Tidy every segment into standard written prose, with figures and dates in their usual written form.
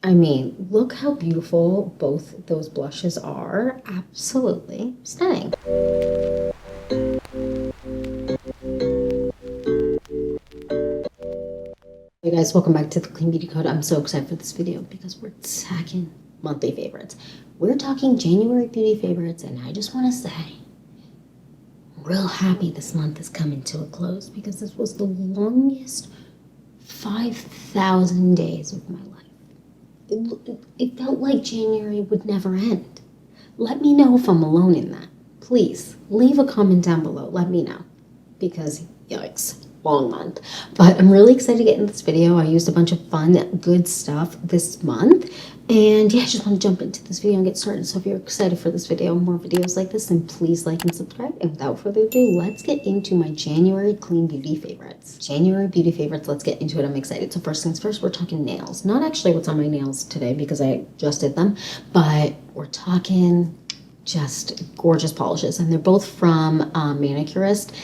I mean, look how beautiful both those blushes are. Absolutely stunning. Hey guys, welcome back to the Clean Beauty Code. I'm so excited for this video because we're talking monthly favorites. We're talking January beauty favorites, and I just want to say, I'm real happy this month is coming to a close because this was the longest 5,000 days of my life. It felt like January would never end. Let me know if I'm alone in that. Please leave a comment down below. Let me know because yikes, long month. But I'm really excited to get in this video. I used a bunch of fun, good stuff this month. And yeah, I just want to jump into this video and get started. So if you're excited for this video, more videos like this, then please like and subscribe. And without further ado, let's get into my January clean beauty favorites. January beauty favorites, let's get into it. I'm excited. So first things first, we're talking nails. Not actually what's on my nails today because I just did them, but we're talking just gorgeous polishes, and they're both from Manicurist.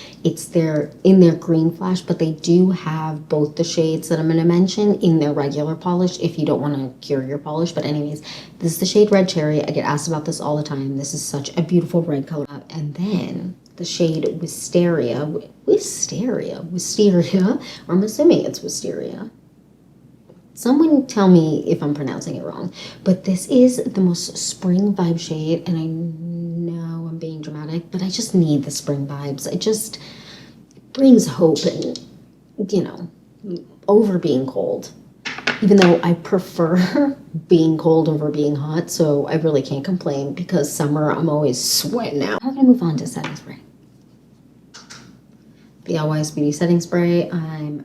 They're in their green flash, but they do have both the shades that I'm going to mention in their regular polish if you don't want to cure your polish. But anyways, this is the shade Red Cherry. I get asked about this all the time. This is such a beautiful red color. And then the shade Wisteria, or I'm assuming it's Wisteria. Someone tell me if I'm pronouncing it wrong, but this is the most spring vibe shade, and I know I'm being dramatic, but I just need the spring vibes. It brings hope and, over being cold, even though I prefer being cold over being hot, so I really can't complain because summer, I'm always sweating out. We're gonna move on to setting spray. The LYS Beauty setting spray, I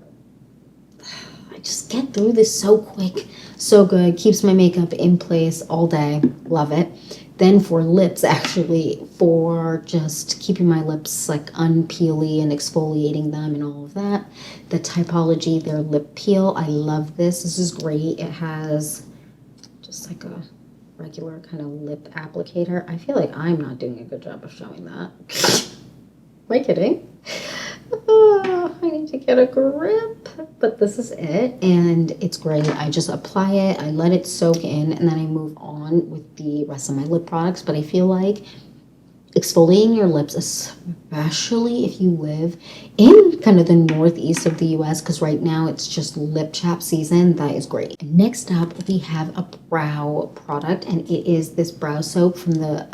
just get through this so quick, so good, keeps my makeup in place all day, love it. Then for lips, actually, for just keeping my lips like unpeely and exfoliating them and all of that, the Typology, their lip peel, I love this. This is great. It has just like a regular kind of lip applicator. I feel like I'm not doing a good job of showing that. Am I kidding? I need to get a grip, but this is it, and it's great. I just apply it, I let it soak in, and then I move on with the rest of my lip products. But I feel like exfoliating your lips, especially if you live in kind of the northeast of the US, because right now it's just lip chap season, that is great. Next up, we have a brow product, and it is this brow soap from the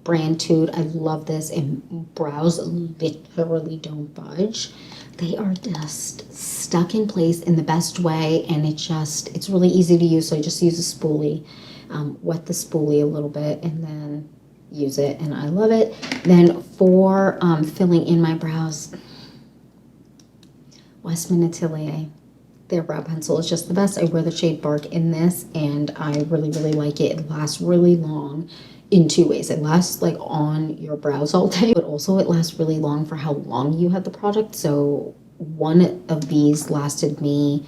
brand Tude. I love this, and brows literally don't budge. They are just stuck in place in the best way, and it's really easy to use. So I just use a spoolie, wet the spoolie a little bit, and then use it, and I love it. Then for filling in my brows, Westman Atelier, their brow pencil is just the best. I wear the shade Bark in this, and I really, really like it. It lasts really long in two ways. It lasts like on your brows all day, but also it lasts really long for how long you have the product. So one of these lasted me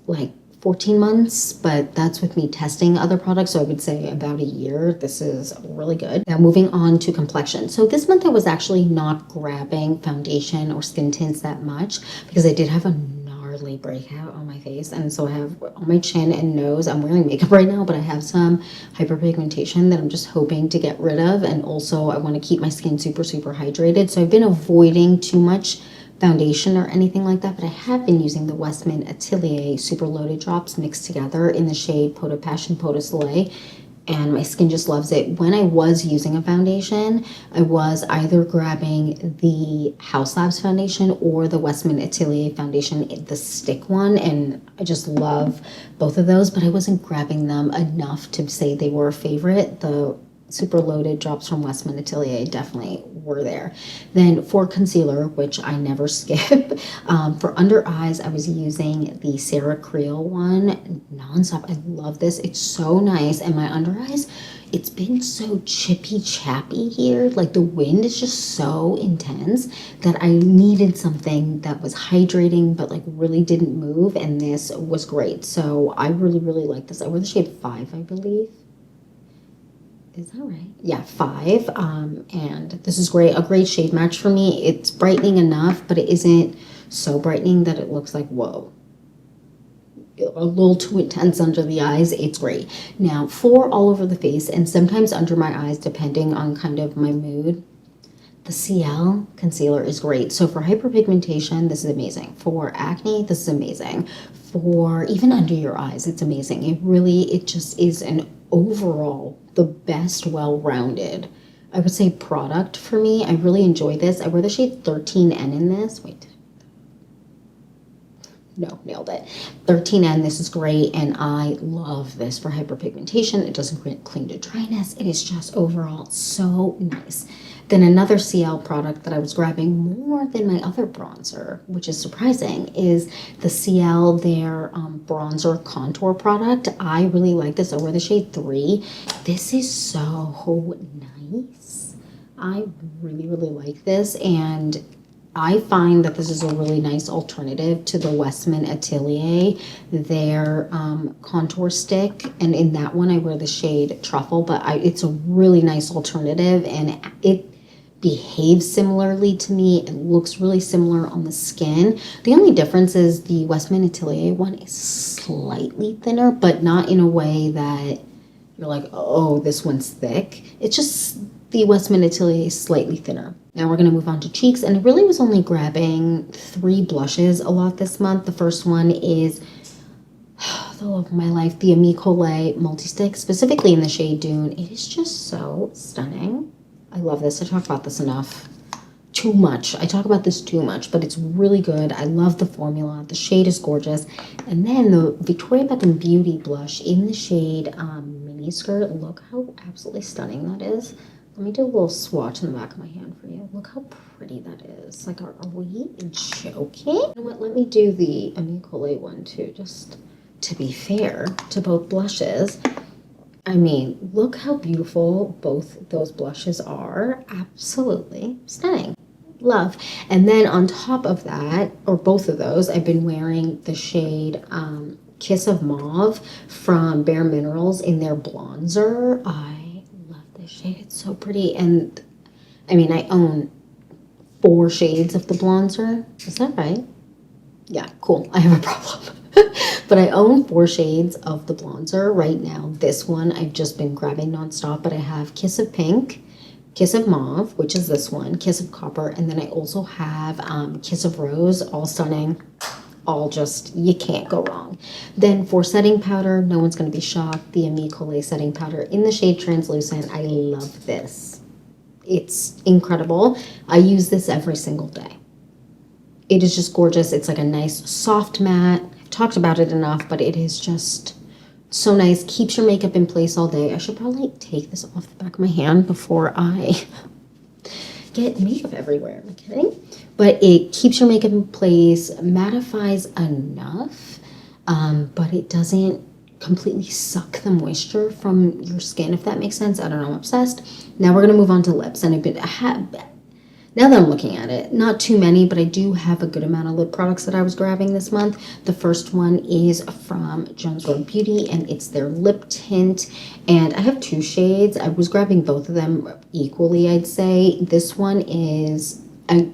like 14 months, but that's with me testing other products, so I would say about a year. This is really good. Now moving on to complexion. So this month I was actually not grabbing foundation or skin tints that much because I did have a gnarly breakout on my face, and so I have on my chin and nose. I'm wearing makeup right now, but I have some hyperpigmentation that I'm just hoping to get rid of, and also I want to keep my skin super hydrated, so I've been avoiding too much foundation or anything like that, but I have been using the Westman Atelier Super Loaded Drops mixed together in the shade Pot de Passion, Pot de Soleil, and my skin just loves it. When I was using a foundation, I was either grabbing the House Labs foundation or the Westman Atelier foundation, the stick one, and I just love both of those, but I wasn't grabbing them enough to say they were a favorite. The Super Loaded Drops from Westman Atelier definitely were there. Then for concealer, which I never skip, for under eyes, I was using the Sarah Creel one nonstop. I love this. It's so nice. And my under eyes, it's been so chippy chappy here. Like the wind is just so intense that I needed something that was hydrating but like really didn't move, and this was great. So I really like this. I wear the shade 5, I believe. Is that right? Yeah, 5. And this is great. A great shade match for me. It's brightening enough, but it isn't so brightening that it looks like, whoa. a little too intense under the eyes, it's great. Now for all over the face and sometimes under my eyes, depending on kind of my mood, the CL concealer is great. So for hyperpigmentation, this is amazing. For acne, this is amazing. For even under your eyes, it's amazing. It just is an overall the best well-rounded, I would say, product for me. I really enjoy this. I wear the shade 13N in this. Wait. No, nailed it. 13N, this is great, and I love this for hyperpigmentation. It doesn't cling to dryness. It is just overall so nice. Then another CL product that I was grabbing more than my other bronzer, which is surprising, is the CL, their bronzer contour product. I really like this. I wear the shade 3. This is so nice. I really, really like this, and I find that this is a really nice alternative to the Westman Atelier, their contour stick. And in that one, I wear the shade Truffle, but it's a really nice alternative, and it behaves similarly to me. It looks really similar on the skin. The only difference is the Westman Atelier one is slightly thinner, but not in a way that you're like, oh, this one's thick. It's just the Westman Atelier is slightly thinner. Now we're going to move on to cheeks, and I really was only grabbing 3 blushes a lot this month. The first one is the love of my life, the Ami Collet Multi-Stick, specifically in the shade Dune. It is just so stunning. I love this. I talk about this enough. Too much. I talk about this too much, but it's really good. I love the formula. The shade is gorgeous. And then the Victoria Beckham Beauty blush in the shade Mini Skirt. Look how absolutely stunning that is. Let me do a little swatch in the back of my hand for you. Look how pretty that is. Like, are we joking? You know what? Let me do the Ami Collet one too, just to be fair to both blushes. I mean, look how beautiful both those blushes are. Absolutely stunning. Love. And then on top of that, or both of those, I've been wearing the shade Kiss of Mauve from Bare Minerals in their bronzer. I love this shade. It's so pretty. And I mean, I own 4 shades of the bronzer. Is that right? Yeah, cool. I have a problem. But I own 4 shades of the bronzer right now. This one I've just been grabbing nonstop, but I have Kiss of Pink, Kiss of Mauve, which is this one, Kiss of Copper, and then I also have Kiss of Rose, all stunning, all just, you can't go wrong. Then for setting powder, no one's going to be shocked, the Ami Collet setting powder in the shade Translucent. I love this. It's incredible. I use this every single day. It is just gorgeous. It's like a nice soft matte. Talked about it enough, but it is just so nice. Keeps your makeup in place all day. I should probably take this off the back of my hand before I get makeup everywhere. Am I kidding? But it keeps your makeup in place, mattifies enough, but it doesn't completely suck the moisture from your skin, if that makes sense. I don't know, I'm obsessed. Now we're gonna move on to lips, and now that I'm looking at it, not too many, but I do have a good amount of lip products that I was grabbing this month. The first one is from Jones Road Beauty, and it's their lip tint. And I have 2 shades. I was grabbing both of them equally, I'd say. This one is,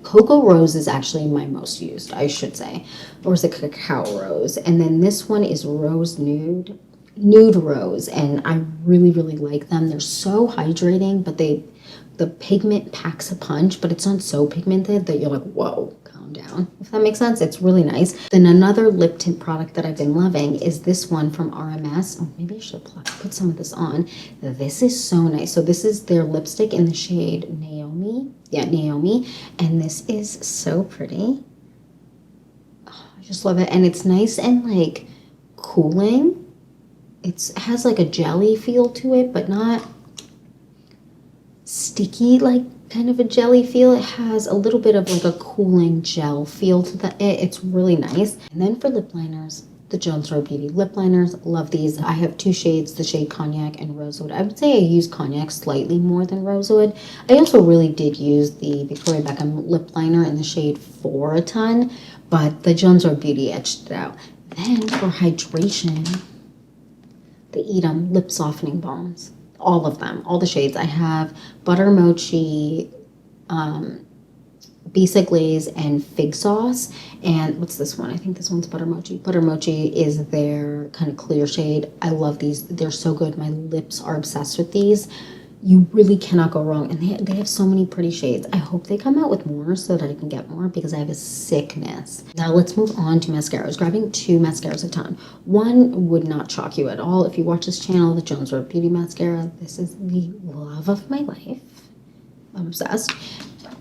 Cocoa Rose is actually my most used, I should say. Or is it Cacao Rose? And then this one is Rose Nude Rose. And I really, really like them. They're so hydrating, but the pigment packs a punch, but it's not so pigmented that you're like, whoa, calm down. If that makes sense, it's really nice. Then another lip tint product that I've been loving is this one from RMS. Oh, maybe I should put some of this on. This is so nice. So this is their lipstick in the shade Naomi. Yeah, Naomi. And this is so pretty. Oh, I just love it. And it's nice and like cooling. It has like a jelly feel to it, but not sticky, like kind of a jelly feel. It has a little bit of like a cooling gel feel to it's really nice. And then for lip liners, the Jones Road Beauty lip liners, love these. I have 2 shades, the shade Cognac and Rosewood. I would say I use Cognac slightly more than Rosewood. I also really did use the Victoria Beckham lip liner in the shade 4 a ton, but the Jones Road Beauty etched it out. Then for hydration, the Edam lip softening balms. All of them, all the shades. I have Butter Mochi, Basic Glaze and Fig Sauce. And what's this one? I think this one's Butter Mochi. Butter Mochi is their kind of clear shade. I love these. They're so good. My lips are obsessed with these. You really cannot go wrong. And they have so many pretty shades. I hope they come out with more so that I can get more because I have a sickness. Now let's move on to mascara. I was grabbing 2 mascaras a ton. One would not shock you at all. If you watch this channel, the Jones Road Beauty Mascara, this is the love of my life. I'm obsessed.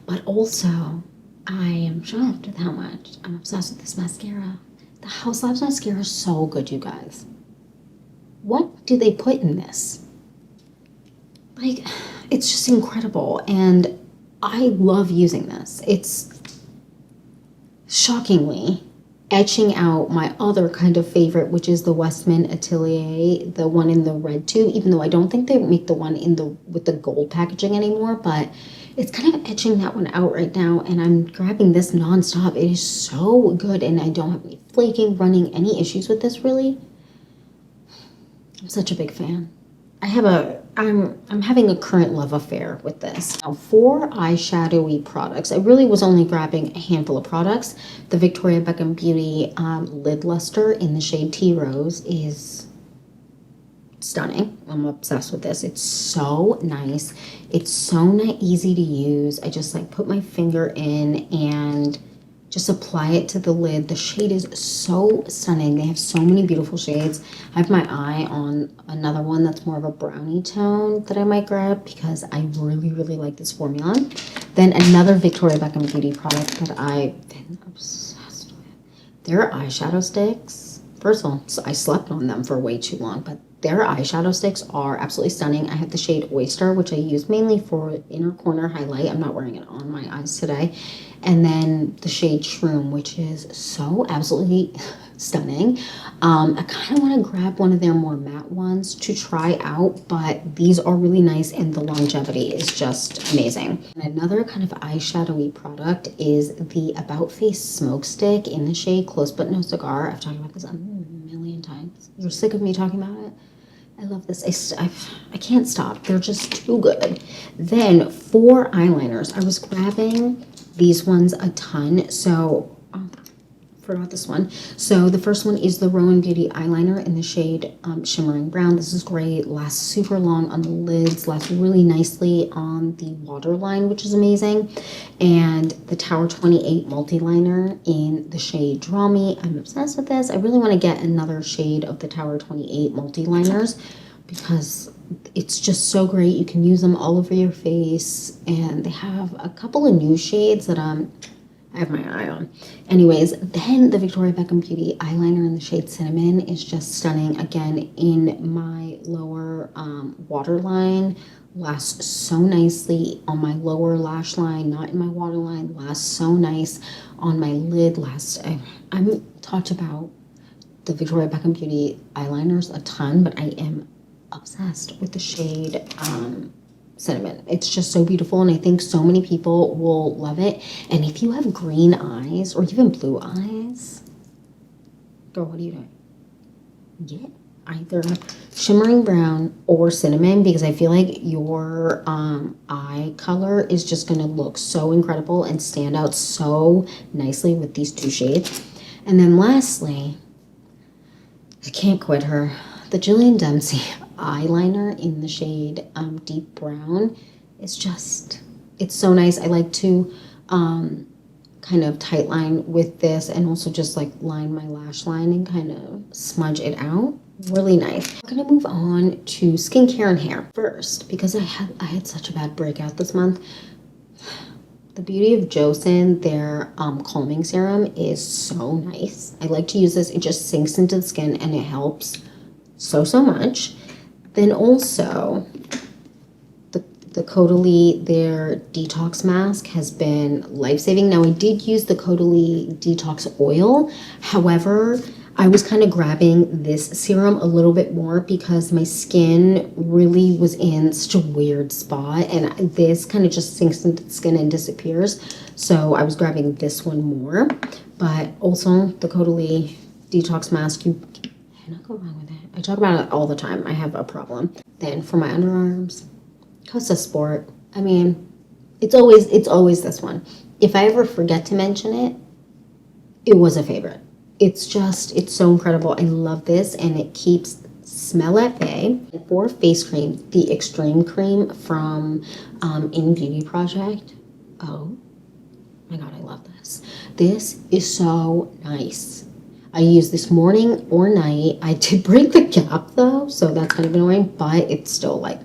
But also, I am shocked at how much I'm obsessed with this mascara. The House Labs mascara is so good, you guys. What do they put in this? Like, it's just incredible. And I love using this. It's shockingly etching out my other kind of favorite, which is the Westman Atelier, the one in the red tube, even though I don't think they make the one with the gold packaging anymore, but it's kind of etching that one out right now, and I'm grabbing this nonstop. It is so good, and I don't have any flaking, running, any issues with this, really. I'm such a big fan. I'm having a current love affair with this. Now, for eyeshadowy products, I really was only grabbing a handful of products. The Victoria Beckham Beauty Lid Luster in the shade Tea Rose is stunning. I'm obsessed with this. It's so nice. It's so easy to use. I just like put my finger in and just apply it to the lid. The shade is so stunning. They have so many beautiful shades. I have my eye on another one that's more of a brownie tone that I might grab because I really, really like this formula. Then another Victoria Beckham Beauty product that I've been obsessed with. Their eyeshadow sticks. First of all, I slept on them for way too long, but their eyeshadow sticks are absolutely stunning. I have the shade Oyster, which I use mainly for inner corner highlight. I'm not wearing it on my eyes today. And then the shade Shroom, which is so absolutely stunning. I kind of want to grab one of their more matte ones to try out, but these are really nice and the longevity is just amazing. And another kind of eyeshadowy product is the About Face Smoke Stick in the shade Close But No Cigar. I've talked about this a million times. You're sick of me talking about it? I love this. I can't stop. They're just too good. Then for eyeliners, I was grabbing these ones a ton. So, forgot this one. So the first one is the Rowan Beauty eyeliner in the shade Shimmering Brown. This is great. Lasts super long on the lids. Lasts really nicely on the waterline, which is amazing. And the Tower 28 multi-liner in the shade Draw Me. I'm obsessed with this. I really want to get another shade of the Tower 28 multi-liners because it's just so great. You can use them all over your face. And they have a couple of new shades that I have my eye on. Anyways, then the Victoria Beckham Beauty eyeliner in the shade Cinnamon is just stunning. Again, in my lower waterline. Lasts so nicely on my lower lash line, not in my waterline. Lasts so nice on my lid. I'm talked about the Victoria Beckham Beauty eyeliners a ton, but I am obsessed with the shade Cinnamon. It's just so beautiful, and I think so many people will love it. And if you have green eyes or even blue eyes, girl, what are you doing? Get either Shimmering Brown or Cinnamon because I feel like your eye color is just going to look so incredible and stand out so nicely with these two shades. And then lastly, I can't quit her. The Jillian Dempsey eyeliner in the shade Deep Brown is just, it's so nice. I like to kind of tight line with this and also just like line my lash line and kind of smudge it out. Really nice. I'm gonna move on to skincare and hair first because I had such a bad breakout this month. The Beauty of Joseon, their calming serum is so nice. I like to use this. It just sinks into the skin and it helps so much. Then also the Caudalie, their detox mask has been life-saving. Now I did use the Caudalie detox oil. However, I was kind of grabbing this serum a little bit more because my skin really was in such a weird spot, and this kind of just sinks into the skin and disappears. So I was grabbing this one more. But also the Caudalie detox mask, you cannot go wrong with it. I talk about it all the time. I have a problem. Then for my underarms, Costa Sport. I mean, it's always this one. if I ever forget to mention it, it was a favorite. It's so incredible. I love this, and it keeps smell at bay. For face cream, the Extreme Cream from In Beauty Project. Oh my God, I love this. This is so nice. I use this morning or night. I did break the cap though, so that's kind of annoying, but it's still like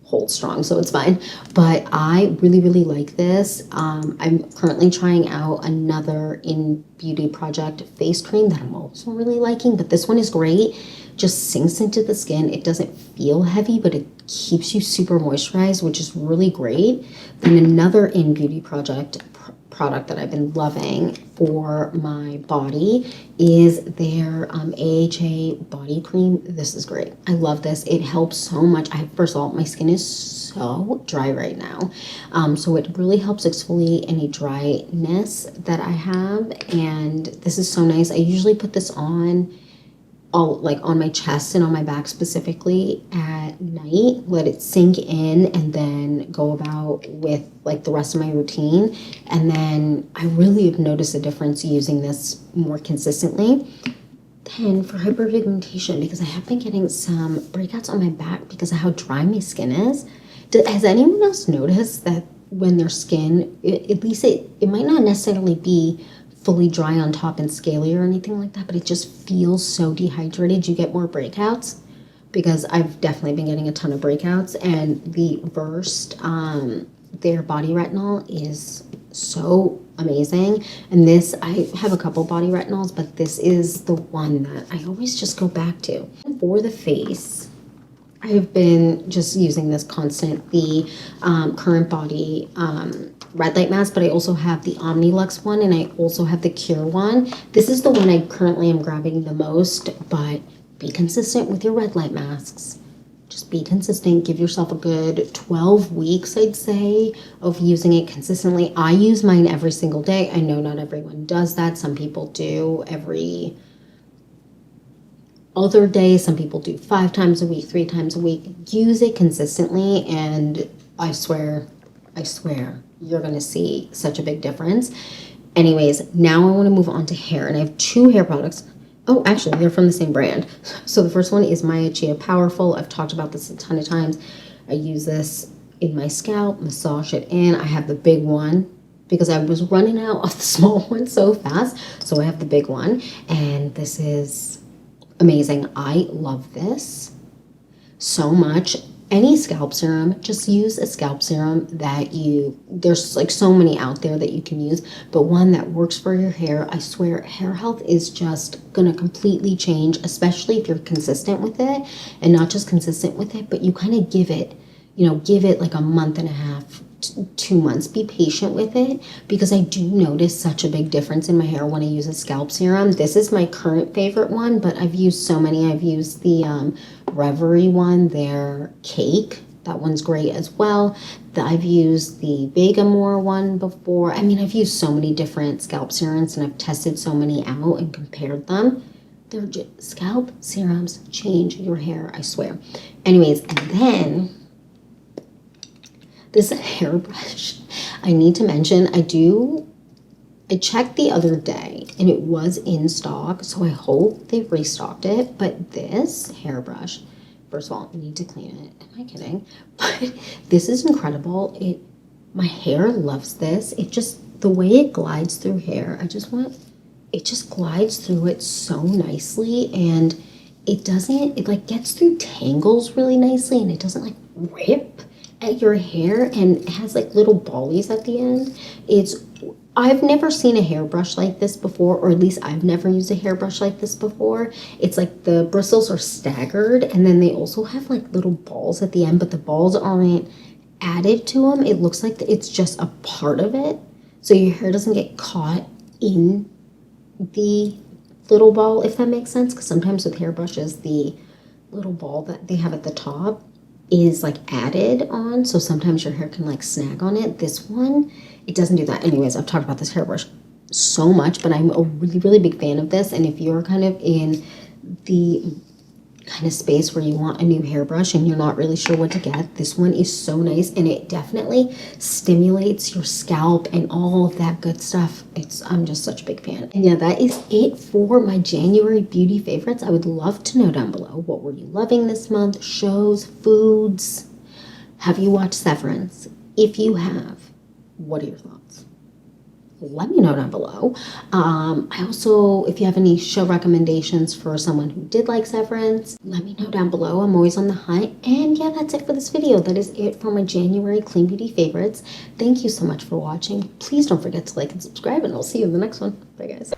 hold strong, so it's fine. But I really, really like this. I'm currently trying out another In Beauty Project face cream that I'm also really liking, but this one is great. Just sinks into the skin. It doesn't feel heavy, but it keeps you super moisturized, which is really great. Then another In Beauty Project product that I've been loving for my body is their AHA body cream. This is great. I love this. It helps so much. First of all, my skin is so dry right now. So it really helps exfoliate any dryness that I have. And this is so nice. I usually put this on on my chest and on my back specifically at night, let it sink in, and then go about with like the rest of my routine. And then I really have noticed a difference using this more consistently. Then for hyperpigmentation, because I have been getting some breakouts on my back because of how dry my skin is. Has anyone else noticed that when their skin, at least it might not necessarily be fully dry on top and scaly or anything like that, but it just feels so dehydrated? You get more breakouts? Because I've definitely been getting a ton of breakouts, and the Versed, their body retinol is so amazing. And this, I have a couple body retinols, but this is the one that I always just go back to. For the face, I have been just using this constant, the Current Body red light mask, but I also have the Omnilux one, and I also have the Cure one. This is the one I currently am grabbing the most, but be consistent with your red light masks. Just be consistent. Give yourself a good 12 weeks, I'd say, of using it consistently. I use mine every single day. I know not everyone does that. Some people do every other day. Some people do 5 times a week, 3 times a week. Use it consistently, and I swear, you're going to see such a big difference. Anyways, now I want to move on to hair, and I have 2 hair products. Oh, actually, they're from the same brand. So the first one is Maya Chia Powerful. I've talked about this a ton of times. I use this in my scalp, massage it in. I have the big one because I was running out of the small one so fast. So I have the big one, and this is amazing. I love this so much. Any scalp serum, just use a scalp serum that there's like so many out there that you can use, but one that works for your hair. I swear, hair health is just gonna completely change, especially if you're consistent with it, and not just consistent with it, but you kind of give it like a month and a half, 2 months. Be patient with it, because I do notice such a big difference in my hair when I use a scalp serum. This is my current favorite one, but I've used so many. I've used the Reverie one, their Cake. That one's great as well. I've used the Vegamore one before. I mean, I've used so many different scalp serums, and I've tested so many out and compared them. Scalp serums change your hair, I swear. Anyways, and then this hairbrush, I need to mention, I checked the other day and it was in stock, so I hope they've restocked it. But this hairbrush, first of all, I need to clean it. Am I kidding? But this is incredible. My hair loves this. The way it glides through hair, it just glides through it so nicely, and it like gets through tangles really nicely, and it doesn't like rip at your hair, and it has like little ballies at the end. I've never seen a hairbrush like this before, or at least I've never used a hairbrush like this before. It's like the bristles are staggered, and then they also have like little balls at the end, but the balls aren't added to them. It looks like it's just a part of it, so your hair doesn't get caught in the little ball, if that makes sense, because sometimes with hairbrushes, the little ball that they have at the top is like added on, so sometimes your hair can like snag on it. This one, it doesn't do that. Anyways, I've talked about this hairbrush so much, but I'm a really, really big fan of this. And if you're kind of in the kind of space where you want a new hairbrush and you're not really sure what to get, this one is so nice, and it definitely stimulates your scalp and all of that good stuff. I'm just such a big fan. And yeah, that is it for my January beauty favorites. I would love to know down below, what were you loving this month? Shows, foods. Have you watched Severance? If you have, what are your thoughts? Let me know down below. I also, if you have any show recommendations for someone who did like Severance, let me know down below. I'm always on the hunt. And yeah, that's it for this video. That is it for my January Clean Beauty favorites. Thank you so much for watching. Please don't forget to like and subscribe, and I'll see you in the next one. Bye, guys.